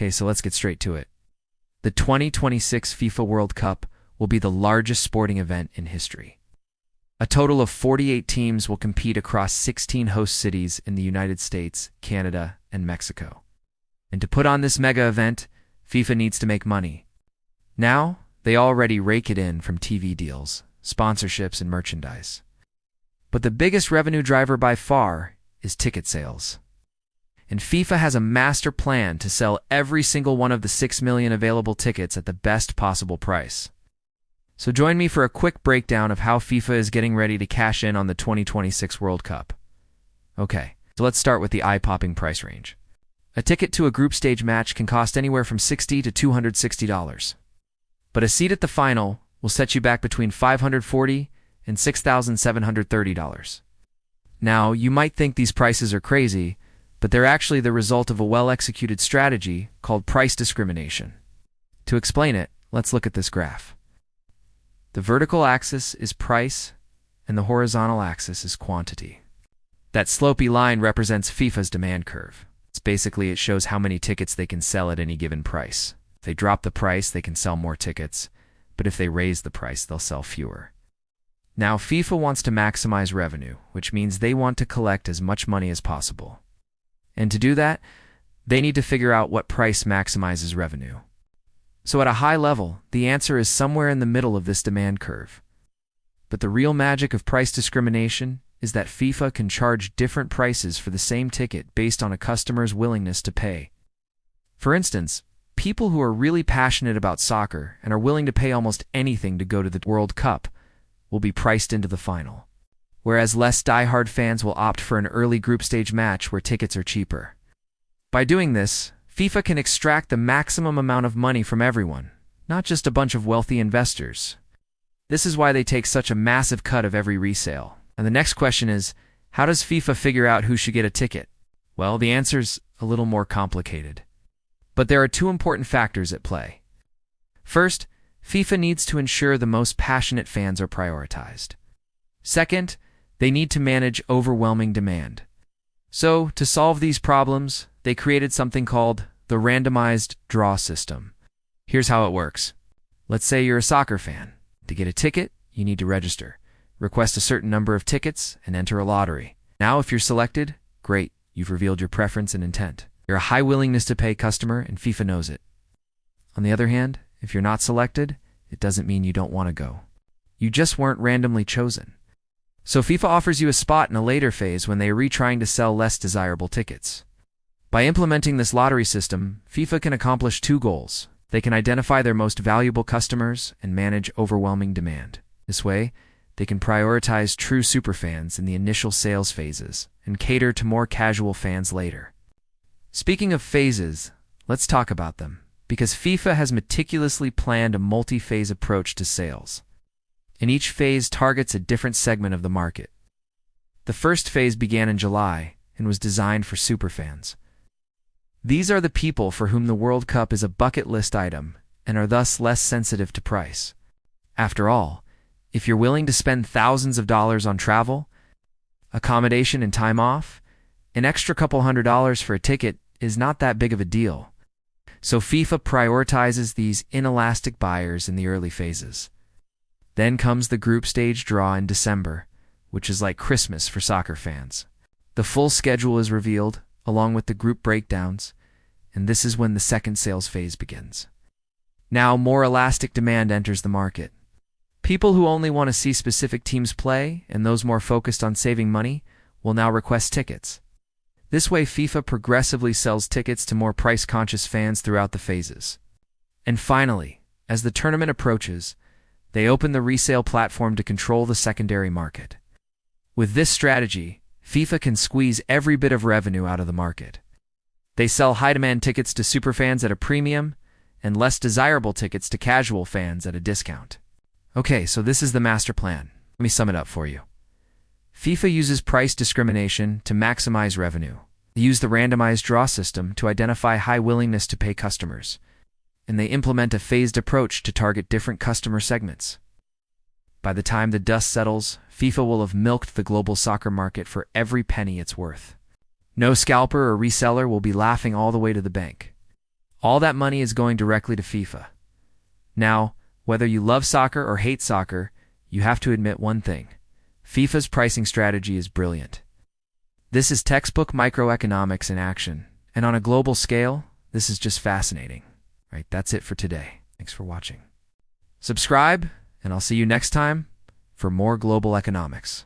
Okay, so let's get straight to it. The 2026 FIFA World Cup will be the largest sporting event in history. A total of 48 teams will compete across 16 host cities in the United States, Canada, and Mexico. And to put on this mega event, FIFA needs to make money. Now, they already rake it in from TV deals, sponsorships, and merchandise. But the biggest revenue driver by far is ticket sales. And FIFA has a master plan to sell every single one of the 6 million available tickets at the best possible price. So join me for a quick breakdown of how FIFA is getting ready to cash in on the 2026 World Cup. Okay, so let's start with the eye-popping price range. A ticket to a group stage match can cost anywhere from $60 to $260. But a seat at the final will set you back between $540 and $6,730. Now, you might think these prices are crazy, but they're actually the result of a well-executed strategy called price discrimination. To explain it, let's look at this graph. The vertical axis is price, and the horizontal axis is quantity. That slopey line represents FIFA's demand curve. It shows how many tickets they can sell at any given price. If they drop the price, they can sell more tickets, but if they raise the price, they'll sell fewer. Now, FIFA wants to maximize revenue, which means they want to collect as much money as possible. And to do that, they need to figure out what price maximizes revenue. So at a high level, the answer is somewhere in the middle of this demand curve. But the real magic of price discrimination is that FIFA can charge different prices for the same ticket based on a customer's willingness to pay. For instance, people who are really passionate about soccer and are willing to pay almost anything to go to the World Cup will be priced into the final, whereas less diehard fans will opt for an early group stage match where tickets are cheaper. By doing this, FIFA can extract the maximum amount of money from everyone, not just a bunch of wealthy investors. This is why they take such a massive cut of every resale. And the next question is, how does FIFA figure out who should get a ticket? Well, the answer's a little more complicated. But there are two important factors at play. First, FIFA needs to ensure the most passionate fans are prioritized. Second, they need to manage overwhelming demand. So, to solve these problems, they created something called the randomized draw system. Here's how it works. Let's say you're a soccer fan. To get a ticket, you need to register, request a certain number of tickets, and enter a lottery. Now, if you're selected, great, you've revealed your preference and intent. You're a high willingness to pay customer, and FIFA knows it. On the other hand, if you're not selected, it doesn't mean you don't want to go. You just weren't randomly chosen. So FIFA offers you a spot in a later phase when they are trying to sell less desirable tickets. By implementing this lottery system, FIFA can accomplish two goals. They can identify their most valuable customers and manage overwhelming demand. This way, they can prioritize true superfans in the initial sales phases and cater to more casual fans later. Speaking of phases, let's talk about them, because FIFA has meticulously planned a multi-phase approach to sales. And each phase targets a different segment of the market. The first phase began in July and was designed for superfans. These are the people for whom the World Cup is a bucket list item and are thus less sensitive to price. After all, if you're willing to spend thousands of dollars on travel, accommodation and time off, an extra couple $100 for a ticket is not that big of a deal. So FIFA prioritizes these inelastic buyers in the early phases. Then comes the group stage draw in December, which is like Christmas for soccer fans. The full schedule is revealed, along with the group breakdowns, and this is when the second sales phase begins. Now, more elastic demand enters the market. People who only want to see specific teams play, and those more focused on saving money, will now request tickets. This way, FIFA progressively sells tickets to more price-conscious fans throughout the phases. And finally, as the tournament approaches, they open the resale platform to control the secondary market. With this strategy, FIFA can squeeze every bit of revenue out of the market. They sell high-demand tickets to superfans at a premium, and less desirable tickets to casual fans at a discount. Okay, so this is the master plan. Let me sum it up for you. FIFA uses price discrimination to maximize revenue. They use the randomized draw system to identify high willingness to pay customers. And they implement a phased approach to target different customer segments. By the time the dust settles, FIFA will have milked the global soccer market for every penny it's worth. No scalper or reseller will be laughing all the way to the bank. All that money is going directly to FIFA. Now, whether you love soccer or hate soccer, you have to admit one thing. FIFA's pricing strategy is brilliant. This is textbook microeconomics in action, and on a global scale, this is just fascinating. Right, that's it for today. Thanks for watching. Subscribe, and I'll see you next time for more global economics.